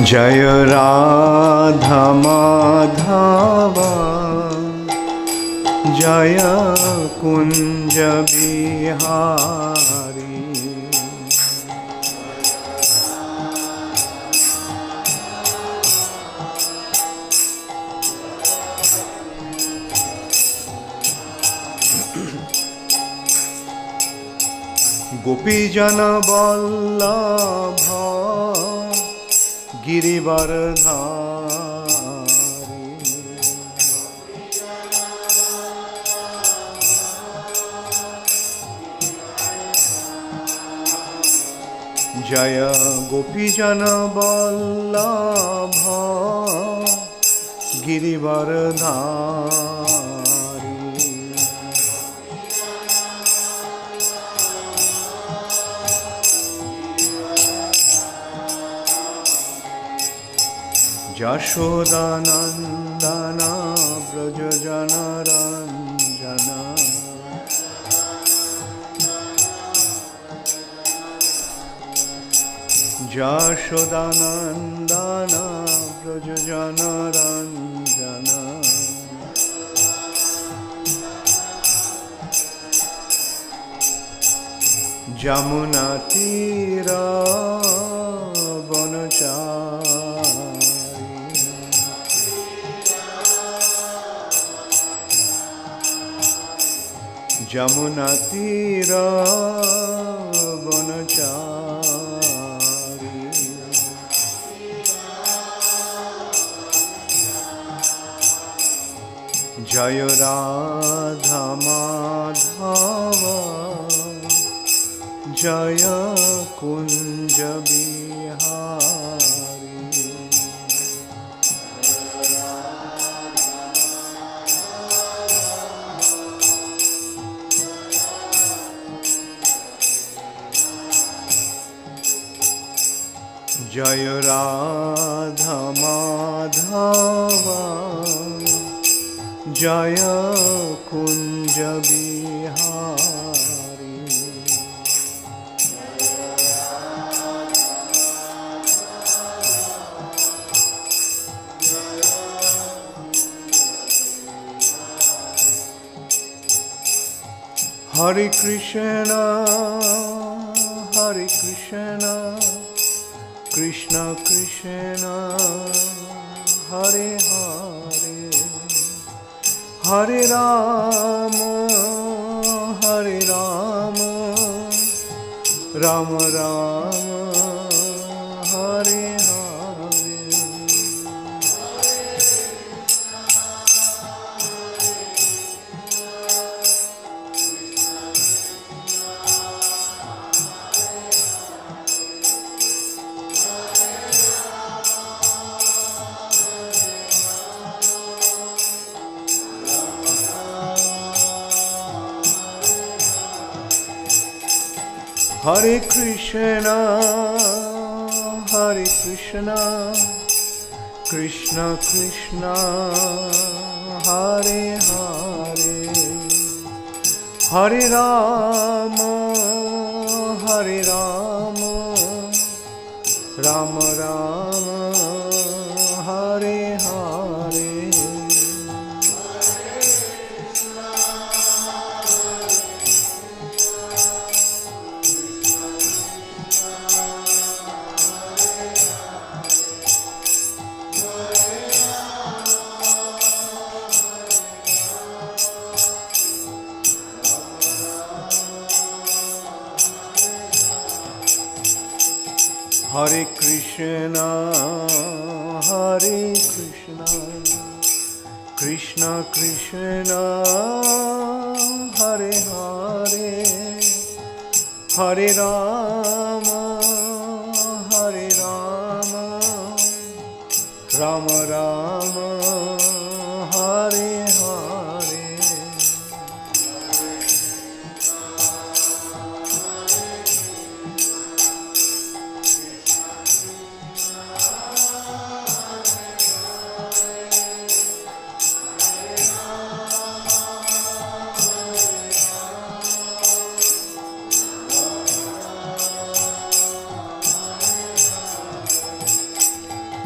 जय राधा माधव जय कुंज बिहारी। गोपीजन वल्लभ गिरिवरधारी। जय गोपीजन वल्लभ गिरिवरधारी। यशोदानंदन व्रज जनरंजन। यशोदानंदन व्रज जनरंजन। जमुना तीर वनचारी। जमुना तीर वनचारी। जय राधा माधव जय कुंज बिहारी। जय राधा माधव जय कुंज बिहारी। हरे कृष्ण कृष्ण कृष्ण हरे हरे, हरे राम राम राम हरे हरे। हरे कृष्ण कृष्ण कृष्ण हरे हरे, हरे राम राम राम हरे हरे। हरे कृष्ण कृष्ण कृष्ण हरे हरे, हरे Ram Ram Ram Hare Hare.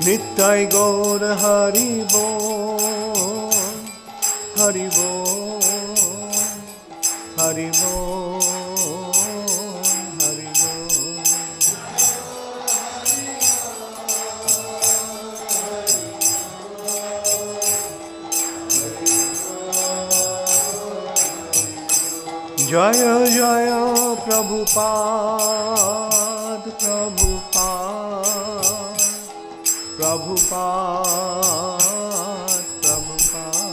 Nittai Gaur Hari Bol, Hari Bol, Hari Bol, Hari Bol. Jaya Jaya Prabhupada, Prabhupada, Prabhupada, Prabhupada.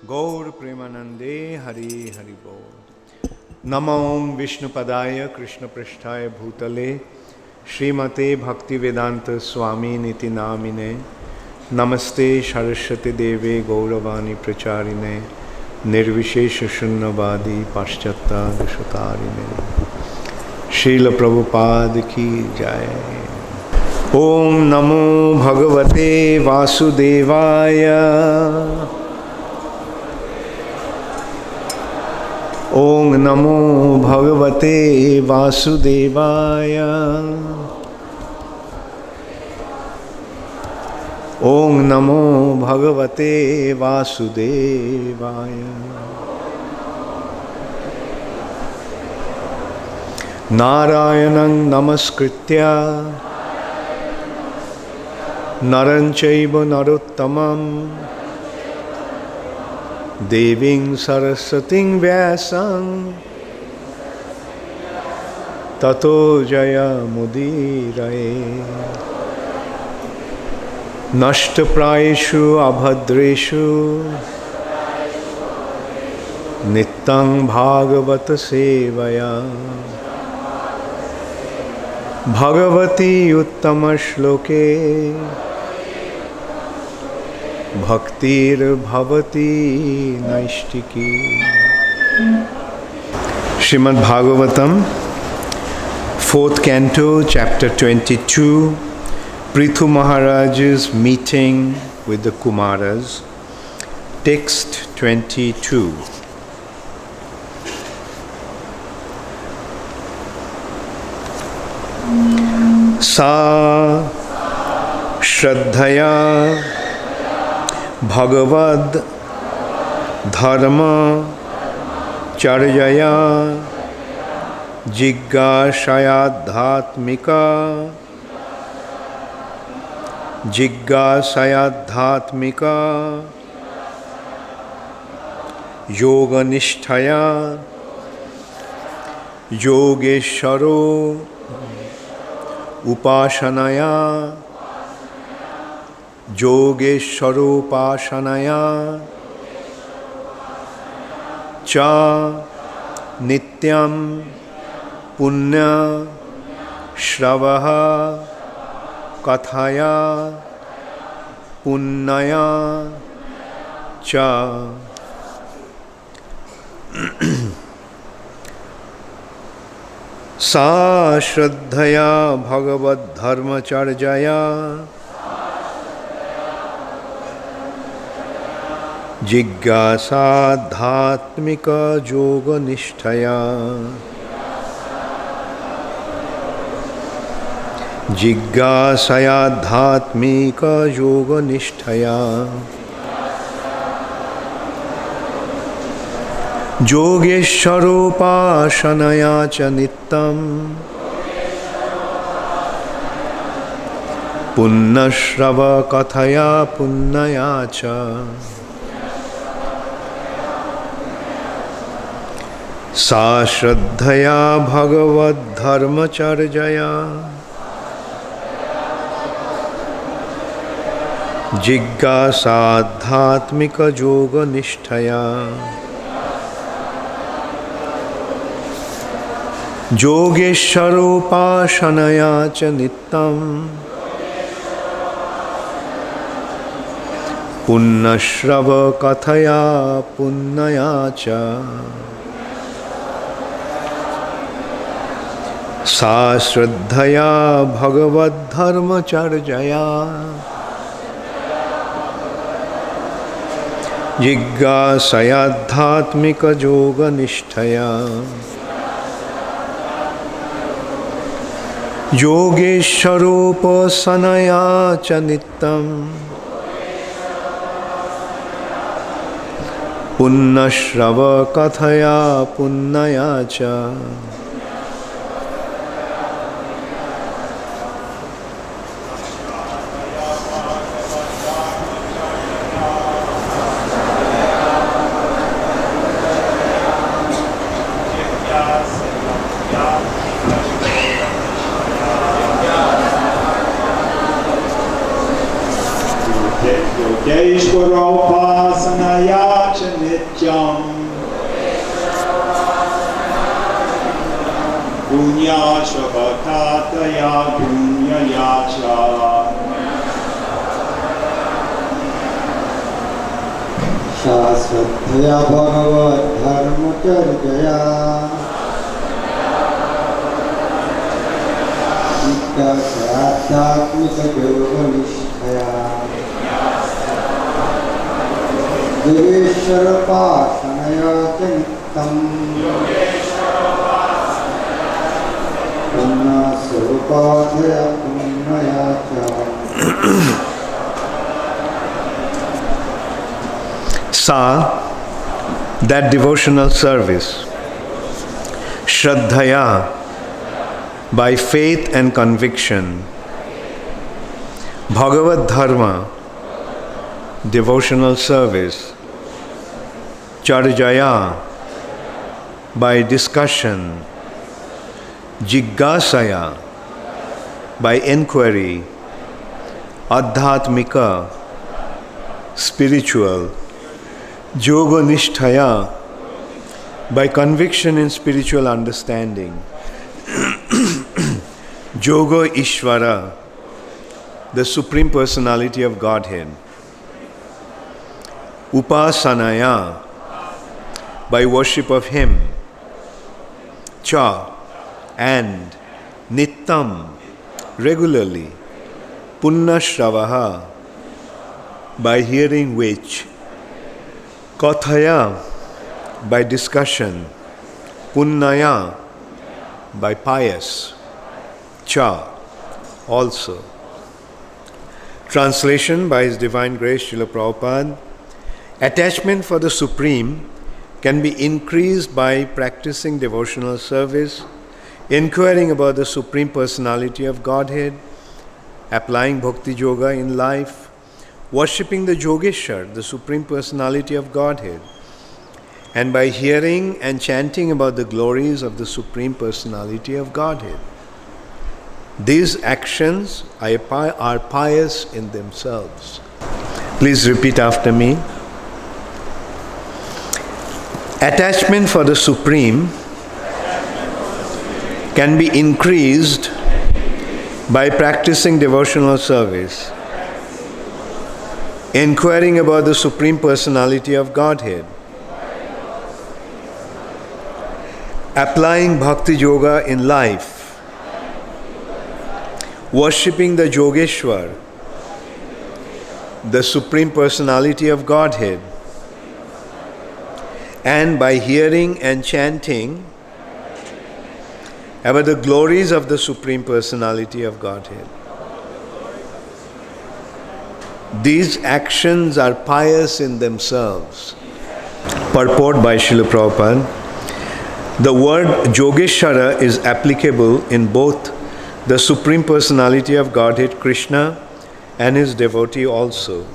Gaur Premanande Hari Hari Bol. Namo Vishnupadaya Krishna Prishtaya Bhutale Srimate Bhaktivedanta Swami Niti Namine Namaste Saraswati Deve Gauravani Pracharine Nirvishesha Shunnavadi Paschata Dashatarine Srila Prabhupada Ki Jai. Om Namo Bhagavate Vasudevaya. Om Namo Bhagavate Vasudevaya. Om Namo Bhagavate Vasudevaya. Narayanang Namaskritya Naranchaiva Narottamam Deving Saraswating Vyasam Tato Jaya Mudiraye Nashtaprayeshu Abhadreshu Nittang Bhagavata Sevaya Bhagavati Uttama Shloke Bhaktir Bhavati Naishtiki. Srimad Bhagavatam, 4th Canto, Chapter 22, Prithu Maharaj's meeting with the Kumaras, Text 22. Sa Shraddhaya Bhagavad Dharma Charjaya Jiggasayadhatmika Yoganisthaya Yogeshwaro Upashanaya Yogeshwarupashanaya Cha Nityam Punya Shravaha Kathaya Punnaya Cha. Sa Shraddhaya Bhagavad Dharma Charjaya Jiggasadhatmika Yoganisthaya Jiggasayadhatmika Yoganisthaya Yogeshwarupashanaya cha nittam Punnashrava kathaya punnaya cha. Sa Shraddhaya Bhagavad Dharma Charjaya Jiggasadhatmika Yoganisthaya Yogeshwarupashanaya cha nittam Punnashrava kathaya punnaya cha. Sa Shraddhaya Bhagavad Dharma Charjaya जिज्ञासयाध्यात्मिकयोगनिष्ठया योगेश्वरोपासनया च नित्यम् पुण्यश्रवकथया पुण्यया च योगेश्वरोपासनया च नित्यम् पुण्याश्रवकथया पुण्यया च शाश्वतया भगवद्धर्मचर्यया आध्यात्मिकयोगनिष्ठया योगेश्वरोपासनया च नित्यम् पुण्यस्वरूपाधया पुण्यया च। Sa, that devotional service, Shraddhaya, by faith and conviction, Bhagavad Dharma, devotional service, Charjaya, by discussion, Jigyasaya, by inquiry, Adhyatmika, spiritual, Yoga Nishtaya, by conviction in spiritual understanding, Yoga Ishvara, the Supreme Personality of Godhead, Upasanaya, by worship of Him, Cha, and Nittam, regularly, Punnashravaha, by hearing which, Kathaya, by discussion, Punnaya, by pious, Cha, also. Translation by His Divine Grace Srila Prabhupada. Attachment for the Supreme can be increased by practicing devotional service, inquiring about the Supreme Personality of Godhead, applying Bhakti Yoga in life, worshipping the Yogeshwar, the Supreme Personality of Godhead, and by hearing and chanting about the glories of the Supreme Personality of Godhead. These actions are pious in themselves. Please repeat after me. Attachment for the Supreme can be increased by practicing devotional service, inquiring about the Supreme Personality of Godhead, applying Bhakti Yoga in life, worshipping the Yogeshwar, the Supreme Personality of Godhead, and by hearing and chanting about the glories of the Supreme Personality of Godhead. These actions are pious in themselves. Purport by Srila Prabhupada. The word Yogeshwara is applicable in both the Supreme Personality of Godhead Krishna and his devotee also.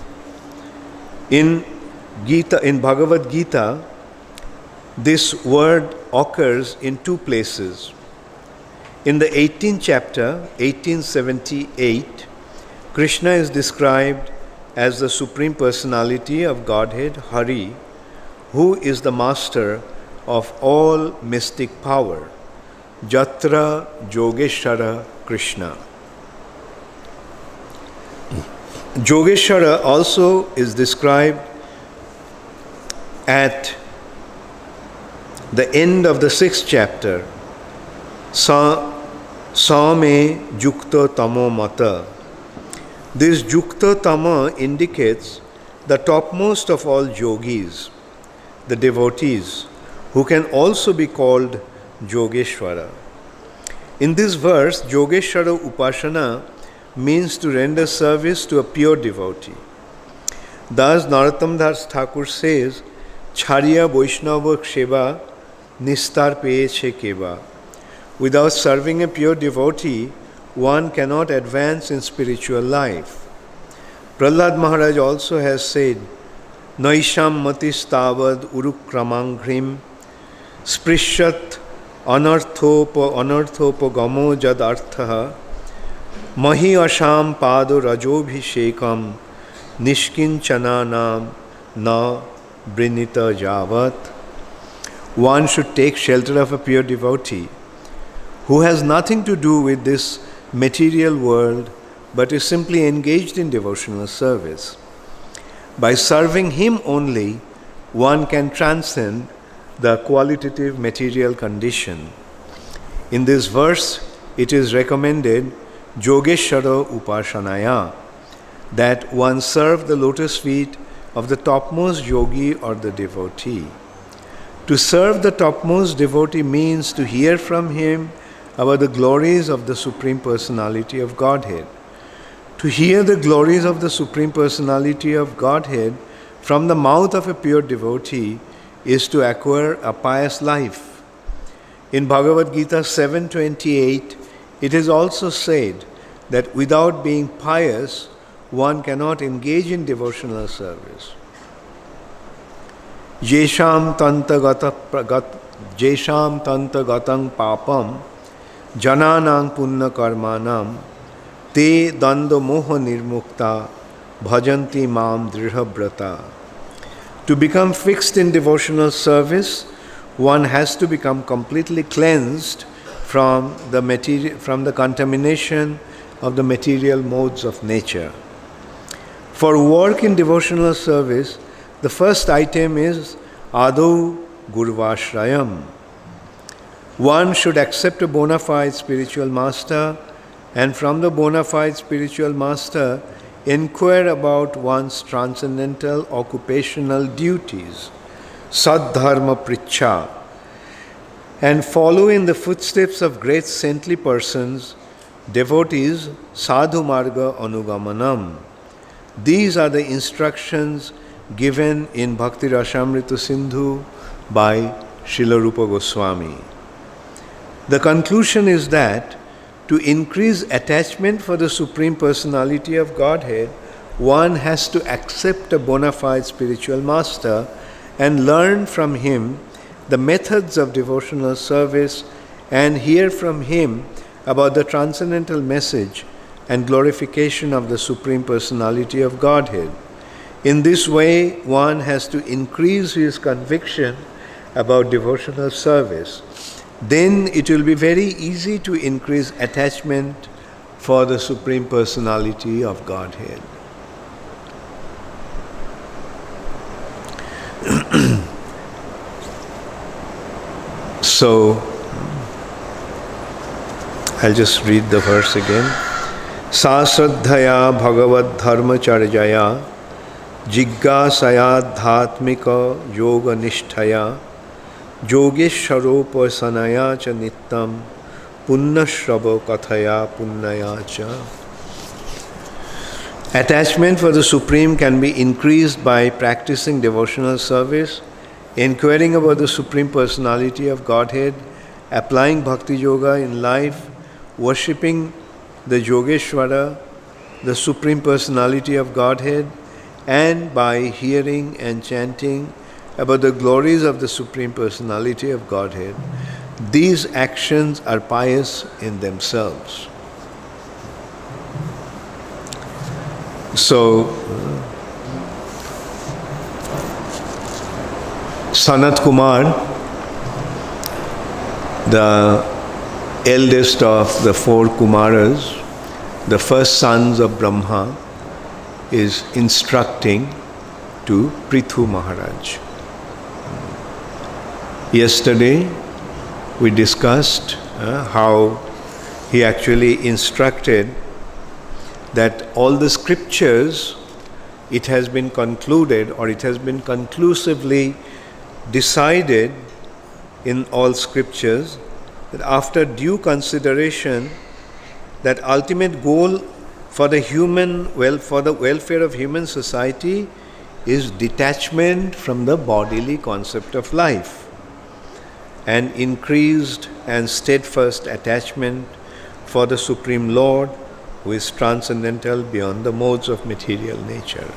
In Bhagavad Gita, this word occurs in two places. In the 18th chapter, 1878, Krishna is described as the Supreme Personality of Godhead, Hari, who is the master of all mystic power, Jatra Yogeshwara Krishna. Yogeshwara also is described at the end of the 6th chapter, Same Yukta Tamo Mata. This Yukta Tama indicates the topmost of all yogis, the devotees, who can also be called Yogeshwara. In this verse, Yogeshwara Upasana means to render service to a pure devotee. Thus, Narottam Das Thakur says, Chhariya Vaishnava Sheva Nistar Peyeche Keva. Without serving a pure devotee, one cannot advance in spiritual life. Prahlad Maharaj also has said, Naisham matis tavad urukramangrim sprishat anarthopagamo jad arthaha mahi asham pado rajobhishekam nishkinchananam na brinita javat. One should take shelter of a pure devotee who has nothing to do with this material world but is simply engaged in devotional service. By serving him only, one can transcend the qualitative material condition. In this verse, it is recommended Yogeshwara Upashanaya, that one serve the lotus feet of the topmost yogi or the devotee. To serve the topmost devotee means to hear from him about the glories of the Supreme Personality of Godhead. To hear the glories of the Supreme Personality of Godhead from the mouth of a pure devotee is to acquire a pious life. In Bhagavad Gita 7:28, it is also said that without being pious, one cannot engage in devotional service. Jesham tantagatam papam jananang punna karmanam te danda moha nirmukta bhajanti mam drihabrata. To become fixed in devotional service, one has to become completely cleansed from the contamination of the material modes of nature. For work in devotional service, the first item is Adau Gurvashrayam. One should accept a bona fide spiritual master, and from the bona fide spiritual master, inquire about one's transcendental occupational duties, Sadharma Pricha, and follow in the footsteps of great saintly persons, devotees, Sadhu Marga Anugamanam. These are the instructions given in Bhakti Rasamrita Sindhu by Srila Rupa Goswami. The conclusion is that to increase attachment for the Supreme Personality of Godhead, one has to accept a bona fide spiritual master and learn from him the methods of devotional service and hear from him about the transcendental message and glorification of the Supreme Personality of Godhead. In this way, one has to increase his conviction about devotional service. Then it will be very easy to increase attachment for the Supreme Personality of Godhead. So, I'll just read the verse again. Sa Sraddhaya Bhagavad Dharma Charjaya Jiggasaya Dhatmika Yoga Nishtaya Yogeshwaropasanaya cha nittam punnashrava kathaya punnaya cha. Attachment for the Supreme can be increased by practicing devotional service, inquiring about the Supreme Personality of Godhead, applying Bhakti Yoga in life, worshipping the Yogeshwara, the Supreme Personality of Godhead, and by hearing and chanting about the glories of the Supreme Personality of Godhead. These actions are pious in themselves. So, Sanat Kumar, the eldest of the four Kumaras, the first sons of Brahma, is instructing to Prithu Maharaj. Yesterday, we discussed how he actually instructed that all the scriptures it has been concluded, or it has been conclusively decided in all scriptures, that after due consideration, that ultimate goal for the welfare of human society is detachment from the bodily concept of life and increased and steadfast attachment for the Supreme Lord, who is transcendental beyond the modes of material nature.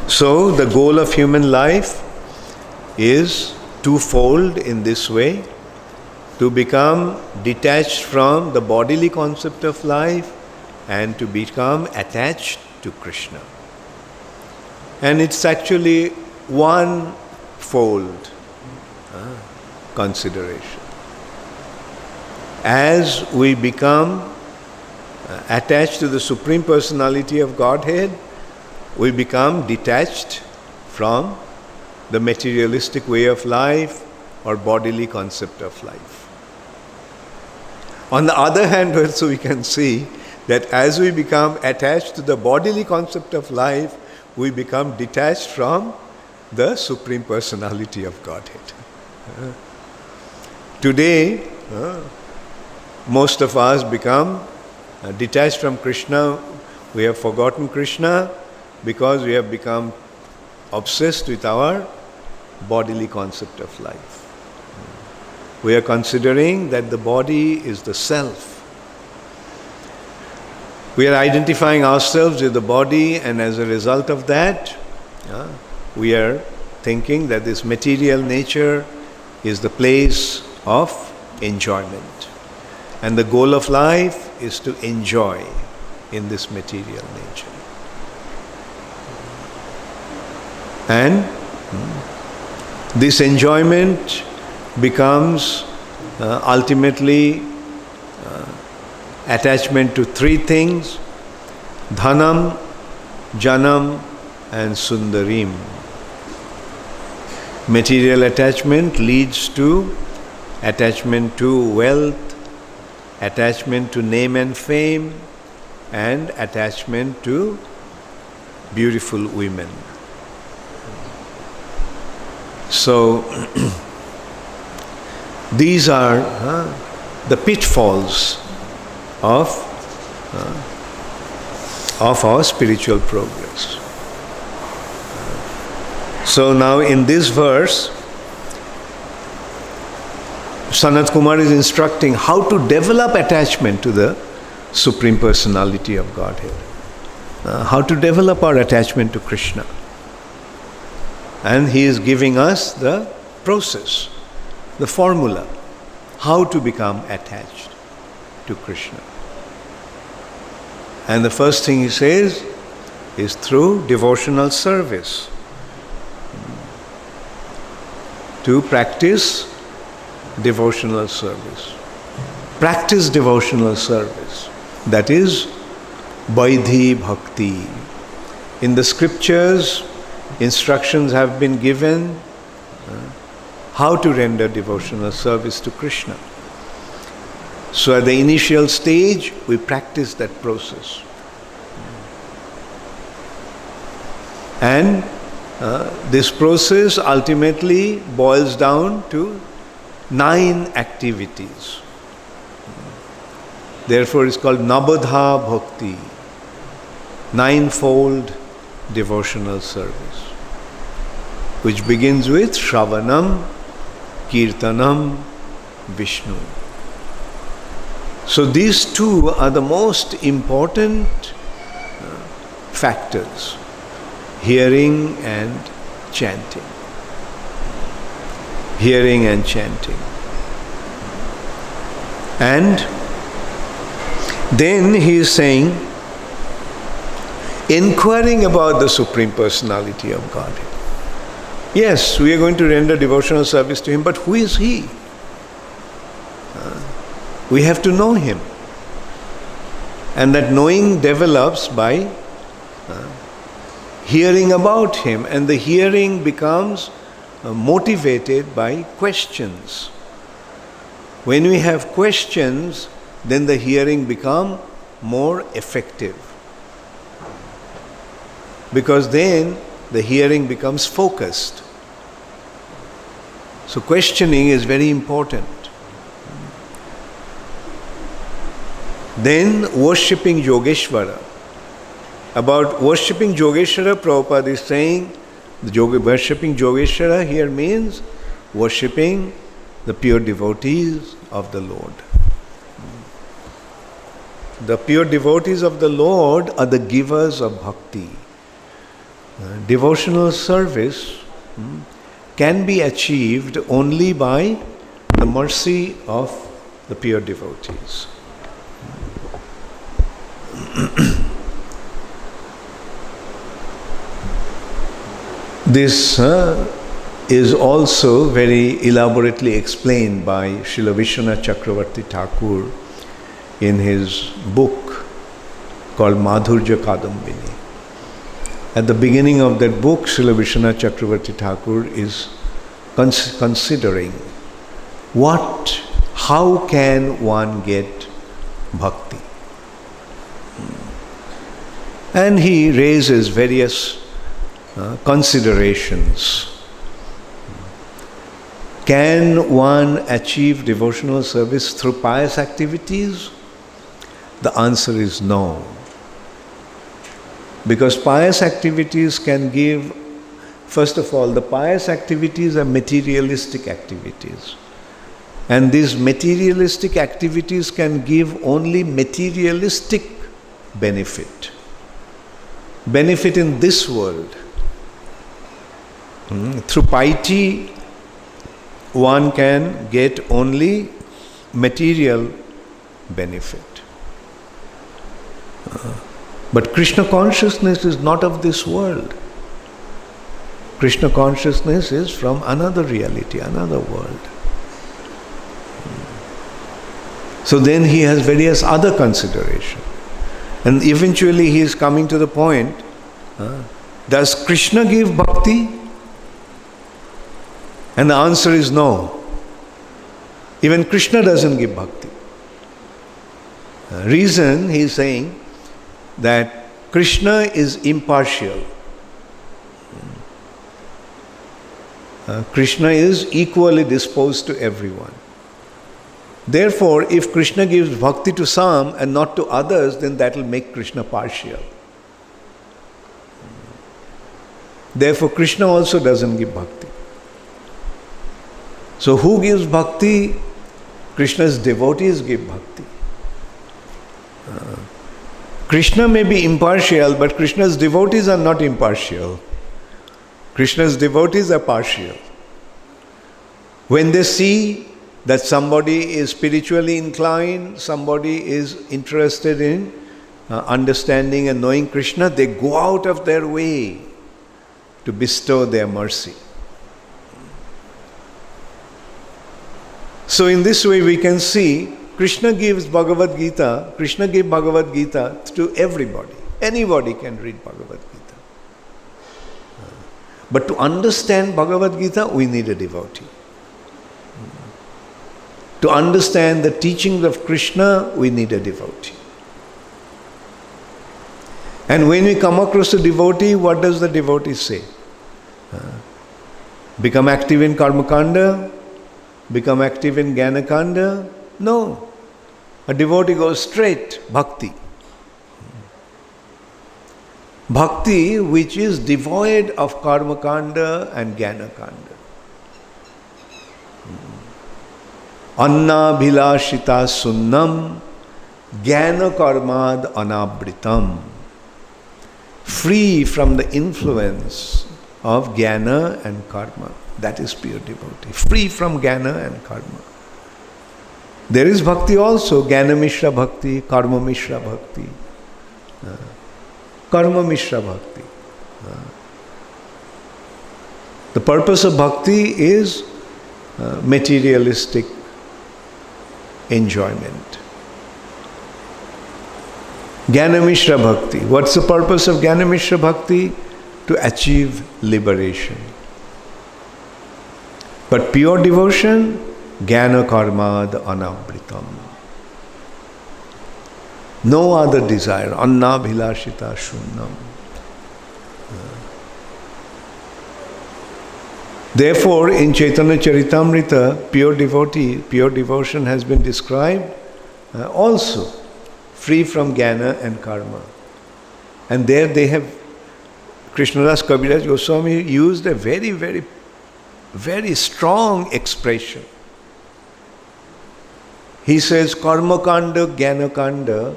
So the goal of human life is twofold in this way: to become detached from the bodily concept of life and to become attached to Krishna. And it's actually one-fold consideration. As we become attached to the Supreme Personality of Godhead, we become detached from the materialistic way of life or bodily concept of life. On the other hand, also we can see that as we become attached to the bodily concept of life, we become detached from the Supreme Personality of Godhead. Today, most of us become detached from Krishna. We have forgotten Krishna because we have become obsessed with our bodily concept of life. We are considering that the body is the self. We are identifying ourselves with the body, and as a result of that, we are thinking that this material nature is the place of enjoyment. And the goal of life is to enjoy in this material nature. And this enjoyment becomes ultimately attachment to three things: dhanam, janam, and sundarim. Material attachment leads to attachment to wealth, attachment to name and fame, and attachment to beautiful women. So, these are the pitfalls of our spiritual progress. So now in this verse, Sanat Kumar is instructing how to develop attachment to the Supreme Personality of Godhead. How to develop our attachment to Krishna. And he is giving us the process, the formula, how to become attached to Krishna. And the first thing he says is through devotional service. To practice devotional service. Practice devotional service. That is Vaidhi Bhakti. In the scriptures, instructions have been given how to render devotional service to Krishna. So at the initial stage, we practice that process. And this process ultimately boils down to 9 activities. Therefore it's called Nabadha Bhakti, 9-fold devotional service, which begins with Shravanam, Kirtanam, Vishnu. So these two are the most important factors: hearing and chanting. Hearing and chanting. And then he is saying, inquiring about the Supreme Personality of Godhead. Yes, we are going to render devotional service to him, but who is he? We have to know him. And that knowing develops by hearing about him, and the hearing becomes motivated by questions. When we have questions, then the hearing becomes more effective. Because then the hearing becomes focused. So questioning is very important. Then worshipping Yogeshwara. About worshipping Yogeshwara, Prabhupada is saying, worshipping Yogeshwara here means worshipping the pure devotees of the Lord. The pure devotees of the Lord are the givers of bhakti. Devotional service can be achieved only by the mercy of the pure devotees. This is also very elaborately explained by Srila Vishwanath Chakravarti Thakur in his book called Madhurya Kadambini. At the beginning of that book, Srila Vishwanath Chakravarti Thakur is considering how can one get bhakti? And he raises various considerations. Can one achieve devotional service through pious activities? The answer is no. Because pious activities can give, first of all, the pious activities are materialistic activities. And these materialistic activities can give only materialistic benefit. Benefit in this world. Through piety, one can get only material benefit. But Krishna consciousness is not of this world. Krishna consciousness is from another reality, another world. So then he has various other considerations. And eventually he is coming to the point, does Krishna give bhakti? And the answer is no. Even Krishna doesn't give bhakti. Reason, he is saying, that Krishna is impartial. Krishna is equally disposed to everyone. Therefore, if Krishna gives bhakti to some and not to others, then that will make Krishna partial. Therefore, Krishna also doesn't give bhakti. So who gives bhakti? Krishna's devotees give bhakti. Krishna may be impartial, but Krishna's devotees are not impartial. Krishna's devotees are partial. When they see that somebody is spiritually inclined, somebody is interested in understanding and knowing Krishna, they go out of their way to bestow their mercy. So in this way we can see Krishna gives Bhagavad Gita, Krishna gave Bhagavad Gita to everybody. Anybody can read Bhagavad Gita. But to understand Bhagavad Gita, we need a devotee. To understand the teachings of Krishna, we need a devotee. And when we come across a devotee, what does the devotee say? Become active in Karma Kanda? Become active in Jnana Kanda? No. A devotee goes straight, bhakti. Bhakti which is devoid of Karma Kanda and Jnana Kanda. Anna bhilashita sunnam jnana karmad anabritam. Free from the influence of jnana and karma. That is pure devotee. Free from jnana and karma. There is bhakti also, jnana mishra bhakti, karma mishra bhakti. Karma mishra bhakti. The purpose of bhakti is materialistic enjoyment. Jnana mishra bhakti. What's the purpose of jnana mishra bhakti? To achieve liberation. But pure devotion, jnana karmad anabritam. No other desire. Anna bhilashita shunnam. Therefore, in Chaitanya Charitamrita, pure devotee, pure devotion has been described also, free from jnana and karma. And there they have, Krishnadas Kaviraj Goswami used a very, very, very strong expression. He says, karma kanda, jnana kanda,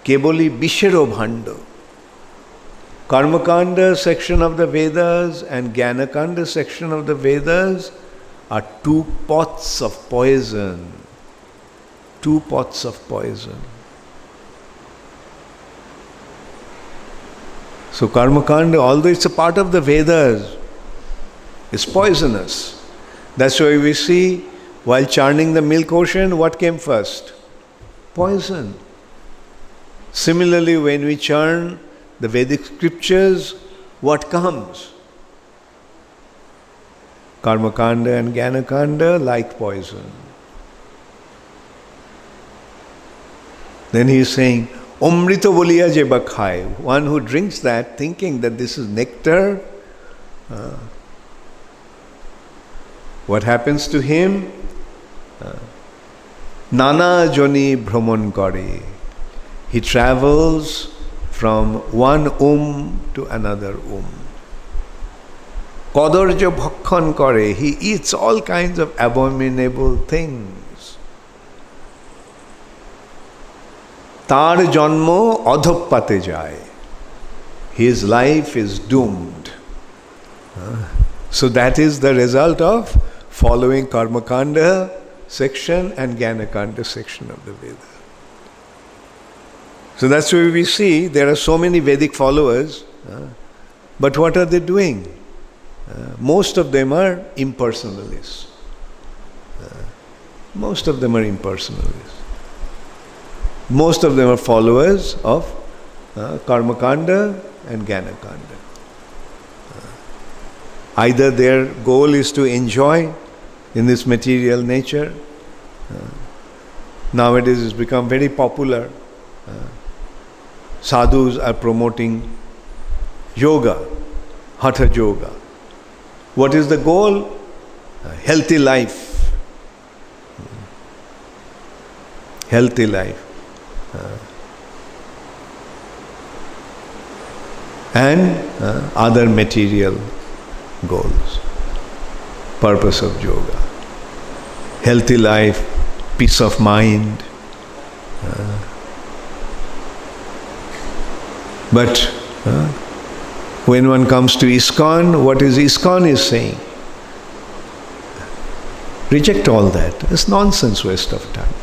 keboli bishero bhando. Karma kanda section of the Vedas and jnana kanda section of the Vedas are two pots of poison. Two pots of poison. So karma kanda, although it's a part of the Vedas, is poisonous. That's why we see, while churning the milk ocean, what came first? Poison. Similarly, when we churn the Vedic scriptures, what comes? Karma kanda and jnana kanda, like poison. Then he is saying, Omrita boliya je bakhai. One who drinks that thinking that this is nectar, what happens to him? Nana joni bhramon kare. He travels from one to another Kadarja bhakkhan kare. He eats all kinds of abominable things. Tar janmo adhoppate jai. His life is doomed. So that is the result of following karma kanda section and jnana kanda section of the Veda. So that's why we see there are so many Vedic followers, but what are they doing? Most of them are impersonalists. Most of them are impersonalists. Most of them are followers of karma kanda and jnana kanda. Either their goal is to enjoy in this material nature. Nowadays it's become very popular. Sadhus are promoting yoga, hatha yoga. What is the goal? Healthy life. Healthy life. And other material goals. Purpose of yoga. Healthy life, peace of mind. But when one comes to ISKCON, what is ISKCON is saying? Reject all that. It's nonsense, waste of time.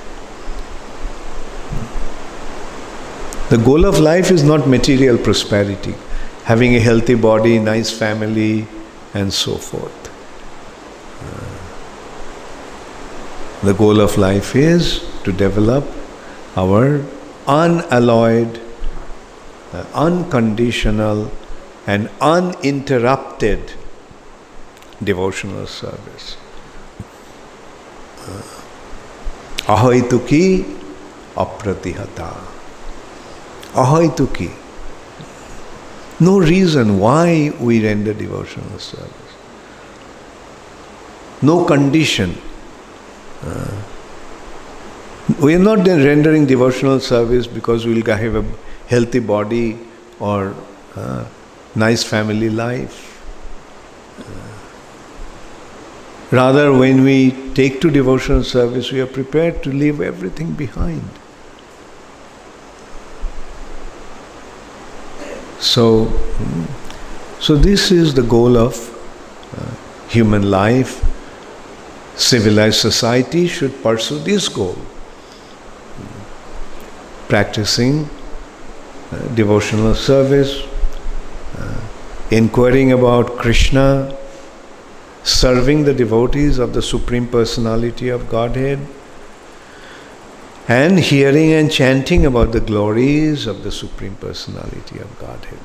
The goal of life is not material prosperity, having a healthy body, nice family, and so forth. The goal of life is to develop our unalloyed, unconditional and uninterrupted devotional service. Ahaituki apratihata. Ahaituki. No reason why we render devotional service. No condition. We are not rendering devotional service because we will have a healthy body or nice family life. Rather, when we take to devotional service, we are prepared to leave everything behind. So this is the goal of human life. Civilized society should pursue this goal. Practicing devotional service, inquiring about Krishna, serving the devotees of the Supreme Personality of Godhead, and hearing and chanting about the glories of the Supreme Personality of Godhead.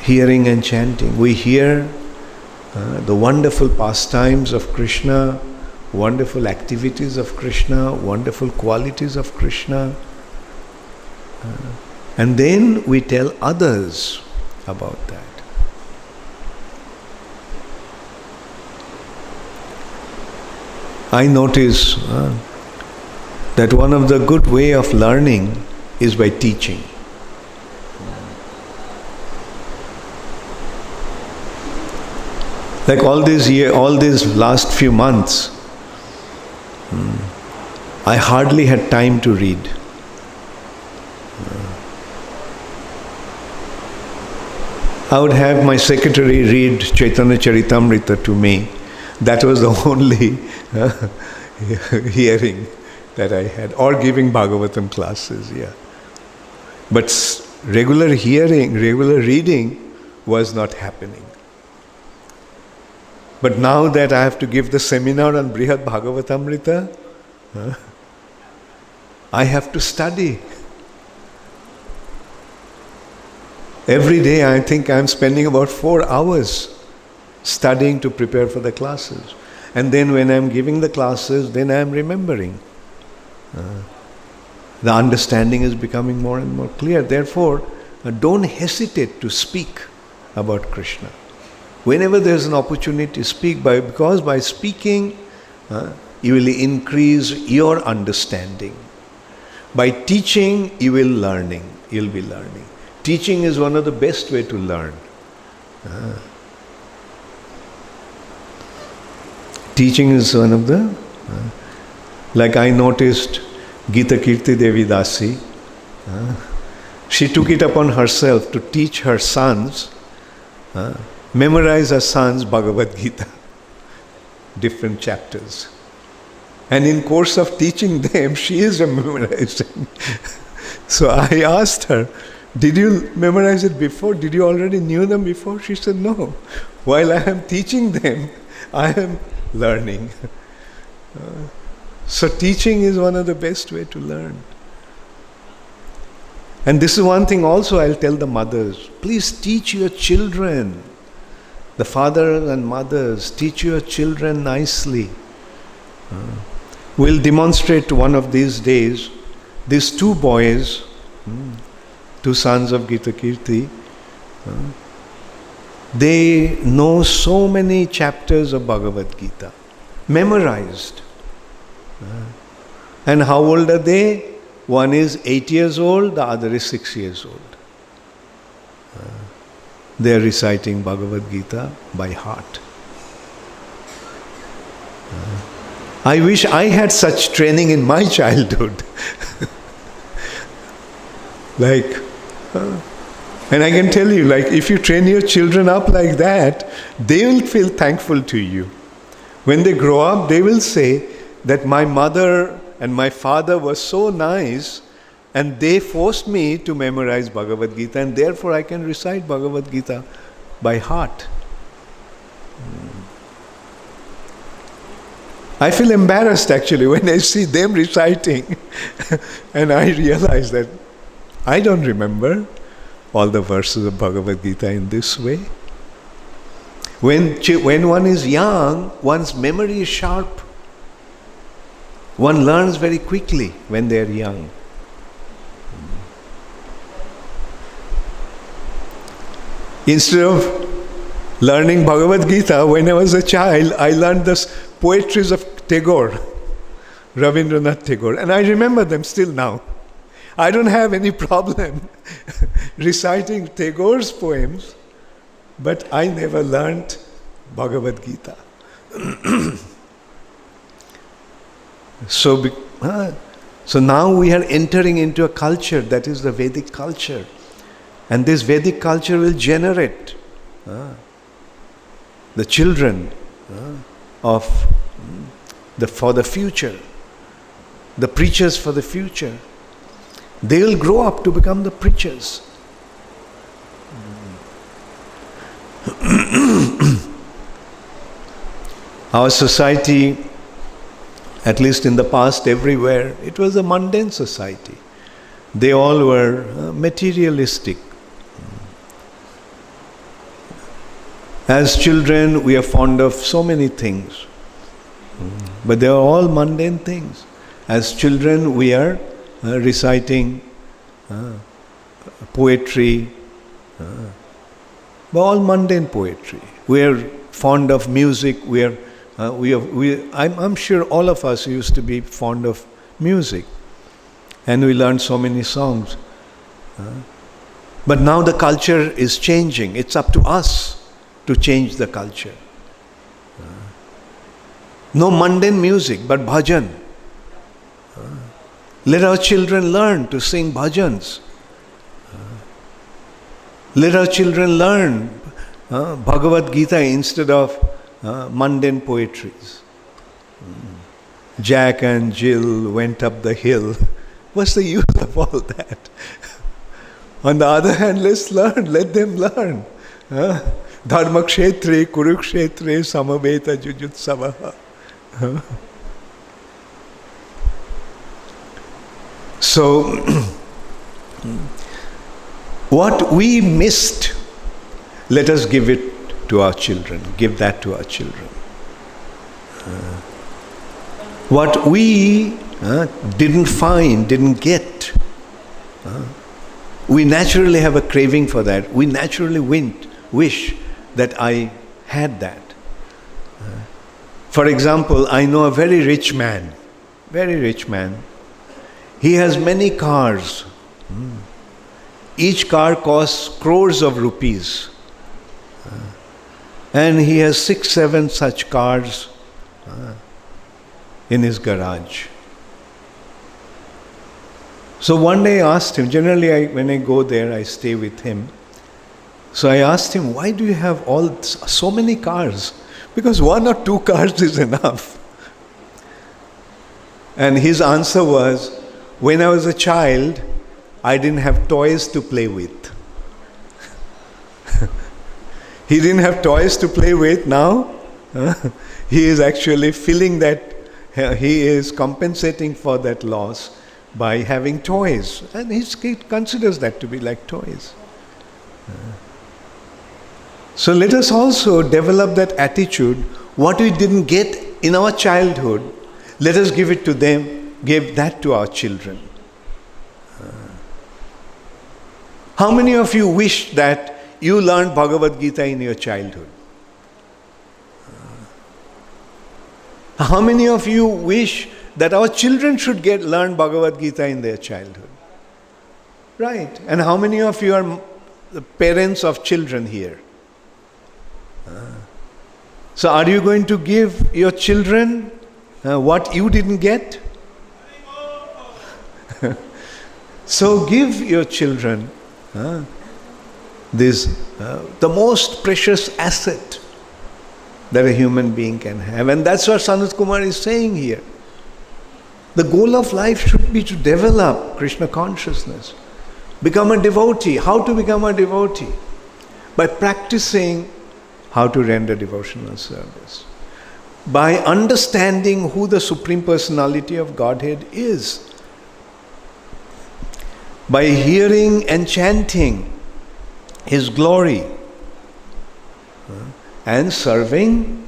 Hearing and chanting. We hear the wonderful pastimes of Krishna wonderful activities of Krishna, wonderful qualities of Krishna. And then we tell others about that. I notice that one of the good way of learning is by teaching. Like all these last few months, I hardly had time to read. I would have my secretary read Chaitanya Charitamrita to me. That was the only hearing that I had, or giving Bhagavatam classes, yeah. But regular hearing, regular reading was not happening. But now that I have to give the seminar on Brihad Bhagavatamrita, I have to study. Every day I think I'm spending about 4 hours studying to prepare for the classes. And then when I'm giving the classes, then I'm remembering. The understanding is becoming more and more clear. Therefore, don't hesitate to speak about Krishna. Whenever there's an opportunity, speak, because by speaking, you will increase your understanding. By teaching, you'll be learning. Teaching is one of the best way to learn. Teaching is one of the, like I noticed Gita Kirti Devi Dasi, she took it upon herself to teach her sons, memorize her sons Bhagavad Gita, different chapters. And in course of teaching them, she is memorizing. So I asked her, did you memorize it before? Did you already knew them before? She said, no. While I am teaching them, I am learning. So teaching is one of the best way to learn. And this is one thing also I'll tell the mothers. Please teach your children. The fathers and mothers, teach your children nicely. We'll demonstrate one of these days, these 2 boys, 2 sons of Gita Kirti, they know so many chapters of Bhagavad Gita, memorized. And how old are they? One is 8 years old, the other is 6 years old. They are reciting Bhagavad Gita by heart. I wish I had such training in my childhood. And I can tell you, if you train your children up like that, they will feel thankful to you. When they grow up, they will say that my mother and my father were so nice and they forced me to memorize Bhagavad Gita, and therefore I can recite Bhagavad Gita by heart. I feel embarrassed actually when I see them reciting and I realize that I don't remember all the verses of Bhagavad Gita in this way. When one is young, one's memory is sharp. One learns very quickly when they are young. Instead of learning Bhagavad Gita, when I was a child, I learned the poetries of Tagore, Rabindranath Tagore, and I remember them still now. I don't have any problem reciting Tagore's poems, but I never learnt Bhagavad Gita. So now we are entering into a culture that is the Vedic culture. And this Vedic culture will generate the children for the future, the preachers for the future. They will grow up to become the preachers. Our society, at least in the past everywhere, it was a mundane society. They all were materialistic. As children, we are fond of so many things. But they are all mundane things. As children, we are reciting poetry, but all mundane poetry. We are fond of music. I'm sure all of us used to be fond of music, and we learned so many songs. But now the culture is changing. It's up to us to change the culture. No mundane music, but bhajan. Let our children learn to sing bhajans. Let our children learn Bhagavad Gita instead of mundane poetries. Jack and Jill went up the hill. What's the use of all that? On the other hand, let's learn, let them learn. Dharma kshetre, kurukshetre, samaveta jujutsavaha. So, what we missed, let us give it to our children. Give that to our children. What we didn't find, didn't get, we naturally have a craving for that. We naturally wish that I had that. For example, I know a very rich man. He has many cars. Each car costs crores of rupees. And he has 6-7 such cars in his garage. So one day I asked him, generally when I go there, I stay with him. So I asked him, why do you have so many cars? Because 1 or 2 cars is enough. And his answer was, when I was a child, I didn't have toys to play with. He didn't have toys to play with. Now he is actually feeling that he is compensating for that loss by having toys. And he considers that to be like toys. So let us also develop that attitude. What we didn't get in our childhood, let us give it to them, give that to our children. How many of you wish that you learned Bhagavad Gita in your childhood? How many of you wish that our children should learn Bhagavad Gita in their childhood? Right. And how many of you are the parents of children here? So are you going to give your children what you didn't get? So give your children the most precious asset that a human being can have. And that's what Sanat Kumar is saying here. The goal of life should be to develop Krishna consciousness. Become a devotee. How to become a devotee? By practicing how to render devotional service. By understanding who the Supreme Personality of Godhead is. By hearing and chanting His glory. And serving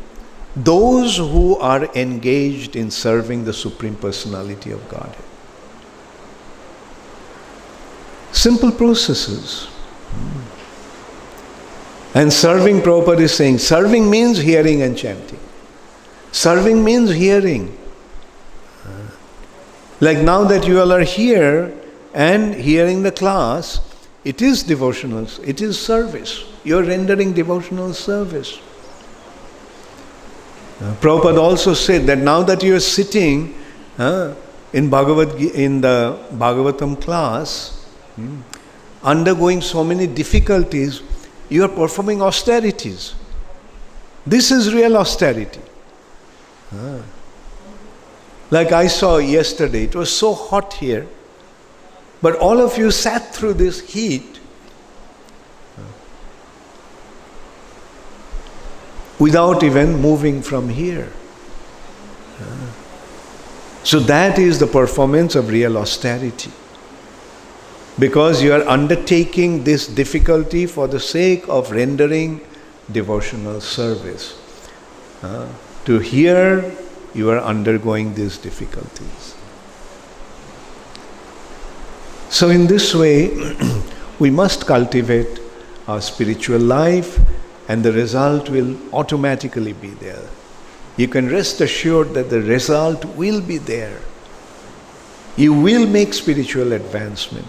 those who are engaged in serving the Supreme Personality of Godhead. Simple processes. And serving, Prabhupada is saying, serving means hearing and chanting. Serving means hearing. Like now that you all are here and hearing the class, it is devotional, it is service. You are rendering devotional service. Prabhupada also said that now that you are sitting in the Bhagavatam class, undergoing so many difficulties, you are performing austerities. This is real austerity. Like I saw yesterday, it was so hot here, but all of you sat through this heat without even moving from here. So that is the performance of real austerity. Because you are undertaking this difficulty for the sake of rendering devotional service. To hear you are undergoing these difficulties. So in this way, we must cultivate our spiritual life, and the result will automatically be there. You can rest assured that the result will be there. You will make spiritual advancement.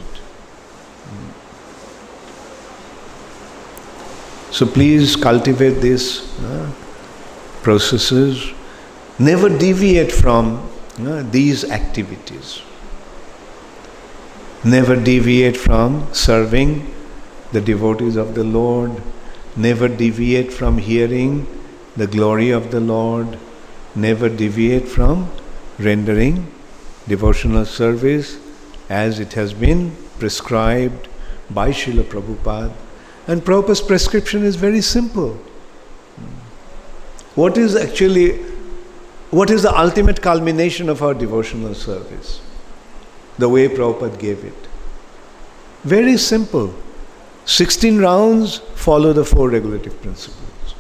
So please cultivate these processes. Never deviate from these activities. Never deviate from serving the devotees of the Lord. Never deviate from hearing the glory of the Lord. Never deviate from rendering devotional service as it has been prescribed by Srila Prabhupada. And Prabhupada's prescription is very simple. What is the ultimate culmination of our devotional service? The way Prabhupada gave it. Very simple. 16 rounds, follow the 4 regulative principles.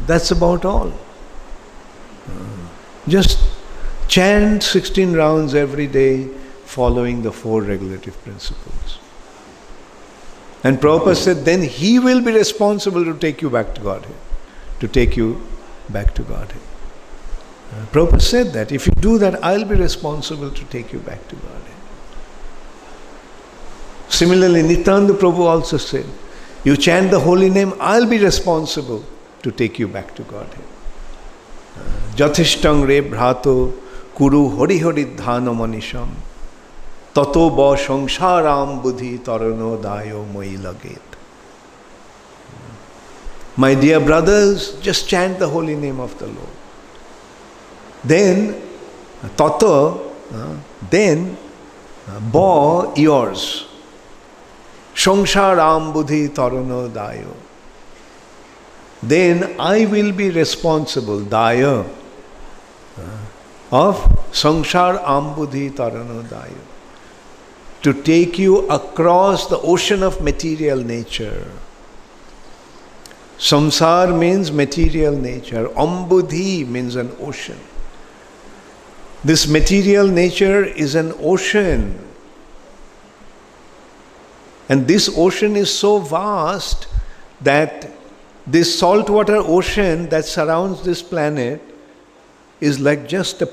That's about all. Just chant 16 rounds every day, following the 4 regulative principles. And Prabhupada said, then he will be responsible to take you back to Godhead. To take you back to Godhead. Prabhupada said that, if you do that, I'll be responsible to take you back to Godhead. Similarly, Nityananda Prabhu also said, you chant the holy name, I'll be responsible to take you back to Godhead. Jatishtang re bhrato kuru hori hori dhana manisham tato ba sangsharam buddhi tarano dayo moi laget. My dear brothers, just chant the holy name of the Lord. Then, tato, then, ba yours. Sangsharam buddhi tarano dayo. Then I will be responsible, daya, of Sangsar Ambudhi Tarano Daya, to take you across the ocean of material nature. Samsar means material nature. Ambudhi means an ocean. This material nature is an ocean. And this ocean is so vast that this saltwater ocean that surrounds this planet is like just a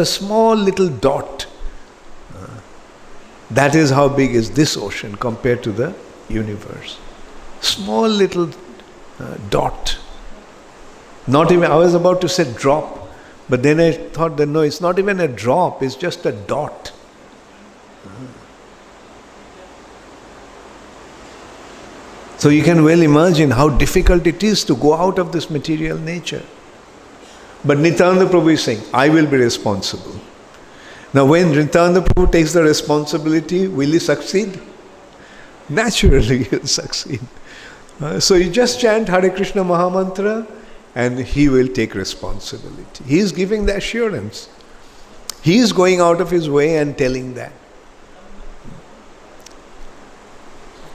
small little dot. That is how big is this ocean compared to the universe. Small little dot. Not even, I was about to say drop, but then I thought that no, it's not even a drop, it's just a dot. So you can well imagine how difficult it is to go out of this material nature. But Nityananda Prabhu is saying, I will be responsible. Now when Nityananda Prabhu takes the responsibility, will he succeed? Naturally he'll succeed. So you just chant Hare Krishna Mahamantra and he will take responsibility. He is giving the assurance. He is going out of his way and telling that.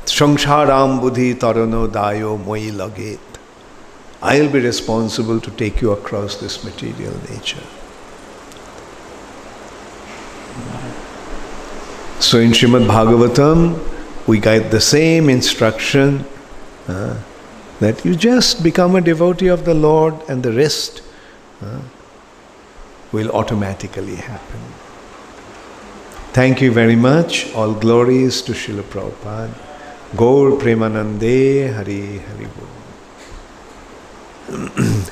Sangsharam buddhi tarano dayo moi laget. I'll be responsible to take you across this material nature. So in Srimad Bhagavatam, we get the same instruction that you just become a devotee of the Lord and the rest will automatically happen. Thank you very much. All glories to Srila Prabhupada. Gaur Premanande Hari Hari Bol.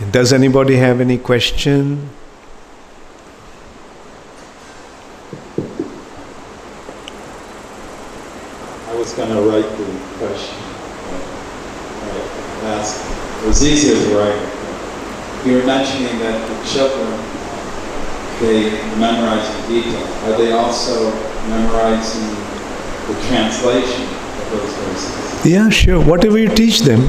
Does anybody have any question? I was going to write the question. Ask. It was easier to write. You were mentioning that the children, they memorize the Gita. Are they also memorizing the translation of those verses? Yeah, sure. Whatever you teach them.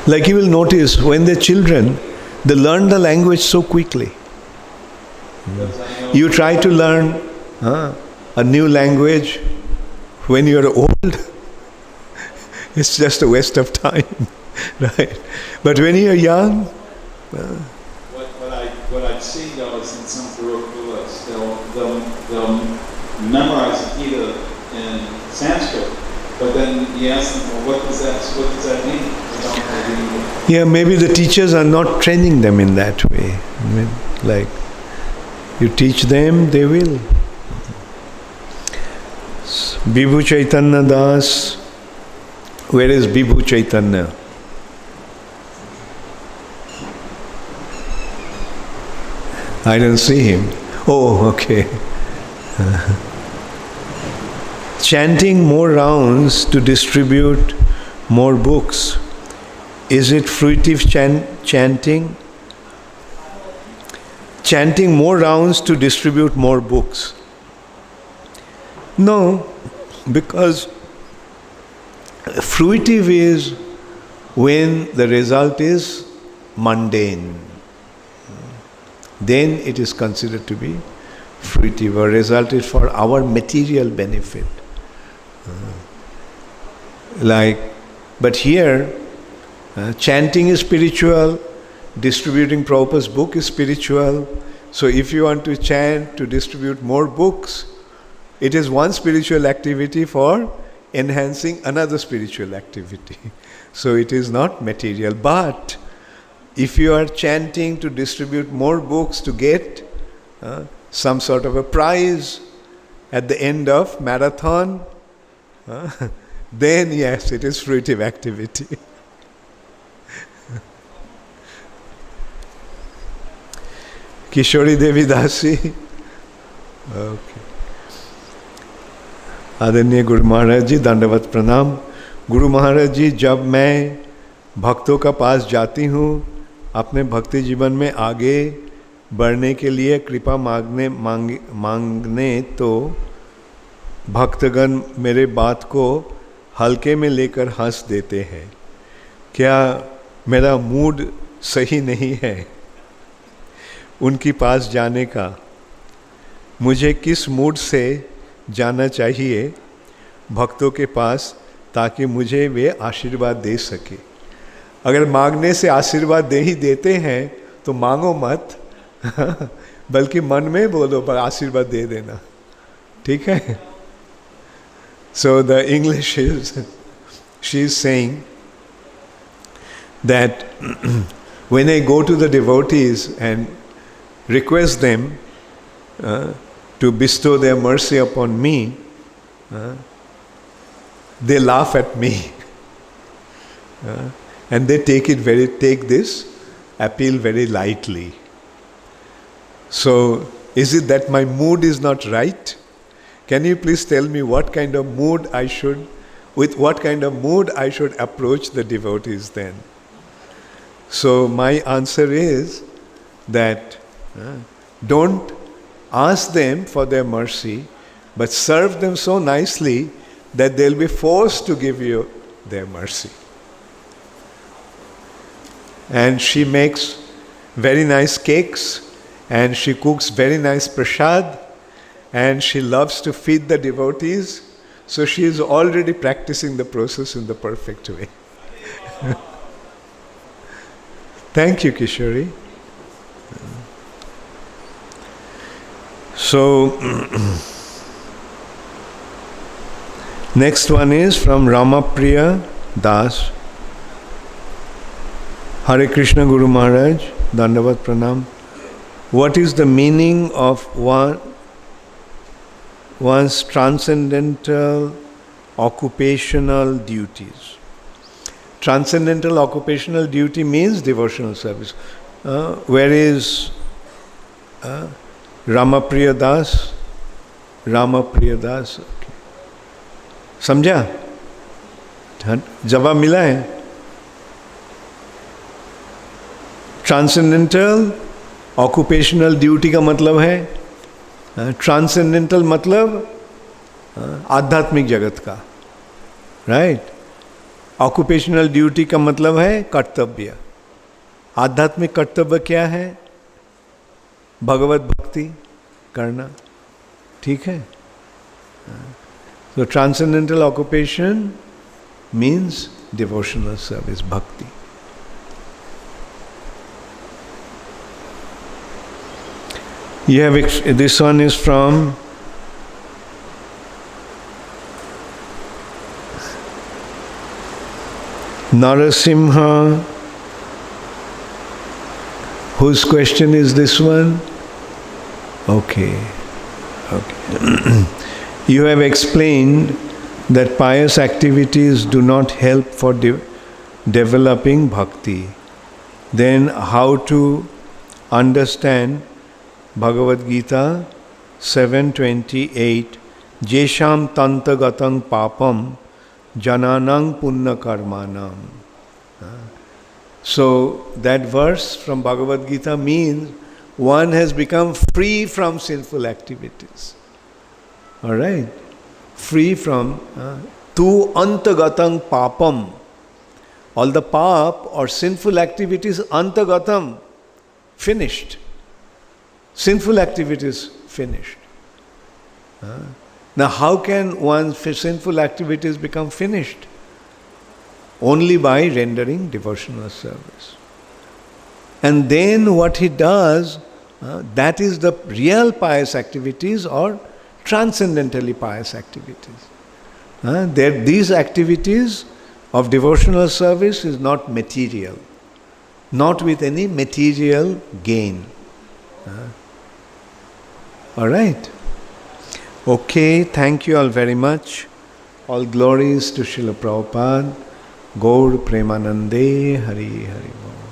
Like you will notice, when they're children, they learn the language so quickly. You try to learn a new language when you're old, It's just a waste of time, right? But when you're young, what I've seen though is in some Gurukulas, they'll memorize the Gita in Sanskrit, but then you ask them, well, what does that mean? They don't know the yeah, maybe the teachers are not training them in that way. I mean, like, you teach them, they will. Vibhu Chaitanya Das. Where is Vibhu Chaitanya? I don't see him. Oh, okay. Chanting more rounds to distribute more books. Is it fruitive chanting? Chanting more rounds to distribute more books. No, because fruitive is when the result is mundane. Then it is considered to be fruitive, or result is for our material benefit. But here, chanting is spiritual, distributing Prabhupada's book is spiritual. So if you want to chant to distribute more books, it is one spiritual activity for enhancing another spiritual activity. So it is not material. But if you are chanting to distribute more books to get some sort of a prize at the end of marathon, then yes, it is fruitive activity. Kishori Devi Dasi. Okay. आदरणीय गुरु महाराज जी, दंडवत प्रणाम। गुरु महाराज जी, जब मैं भक्तों का पास जाती हूँ अपने भक्ति जीवन में आगे बढ़ने के लिए कृपा मांगने तो भक्तगण मेरे बात को हल्के में लेकर हंस देते हैं। क्या मेरा मूड सही नहीं है उनके पास जाने का? मुझे किस मूड से जाना चाहिए भक्तों के पास ताकि मुझे वे आशीर्वाद दे सके? अगर मांगने से आशीर्वाद दे ही देते हैं तो मांगो मत, बल्कि मन में बोलो पर आशीर्वाद दे देना, ठीक है? So the English is, she is saying that when I go to the devotees and request them to bestow their mercy upon me, they laugh at me, and they take this appeal very lightly. So, is it that my mood is not right? Can you please tell me what kind of mood with what kind of mood I should approach the devotees then? So my answer is that don't ask them for their mercy, but serve them so nicely that they'll be forced to give you their mercy. And she makes very nice cakes, and she cooks very nice prasad, and she loves to feed the devotees, so she is already practicing the process in the perfect way. Thank you, Kishori. So, next one is from Ramapriya Das. Hare Krishna Guru Maharaj, Dandavat Pranam. What is the meaning of one's transcendental occupational duties? Transcendental occupational duty means devotional service. Where is Ramapriya Das? Ramapriya Das. Okay. समझा? जवाब मिला है? Transcendental occupational duty का मतलब है, transcendental मतलब आध्यात्मिक जगत का, राइट? ऑक्यूपेशनल ड्यूटी का मतलब है कर्तव्य। आध्यात्मिक कर्तव्य क्या है? भगवत भक्ति करना, ठीक है? So transcendental occupation means devotional service, bhakti. You have this one is from Narasimha. Whose question is this one? Okay. You have explained that pious activities do not help for developing bhakti. Then how to understand Bhagavad Gita 7:28, Jesham tantagatam papam jananang punna karmanam. So that verse from Bhagavad Gita means one has become free from sinful activities. Alright? Free from tu antagatam papam. All the pap or sinful activities, antagatam, finished. Sinful activities finished. Now how can one's sinful activities become finished? Only by rendering devotional service. And then what he does, that is the real pious activities or transcendentally pious activities. These activities of devotional service is not material, not with any material gain. All right. Okay, thank you all very much. All glories to Srila Prabhupada. Gaur Premanande Hari Hari Bol.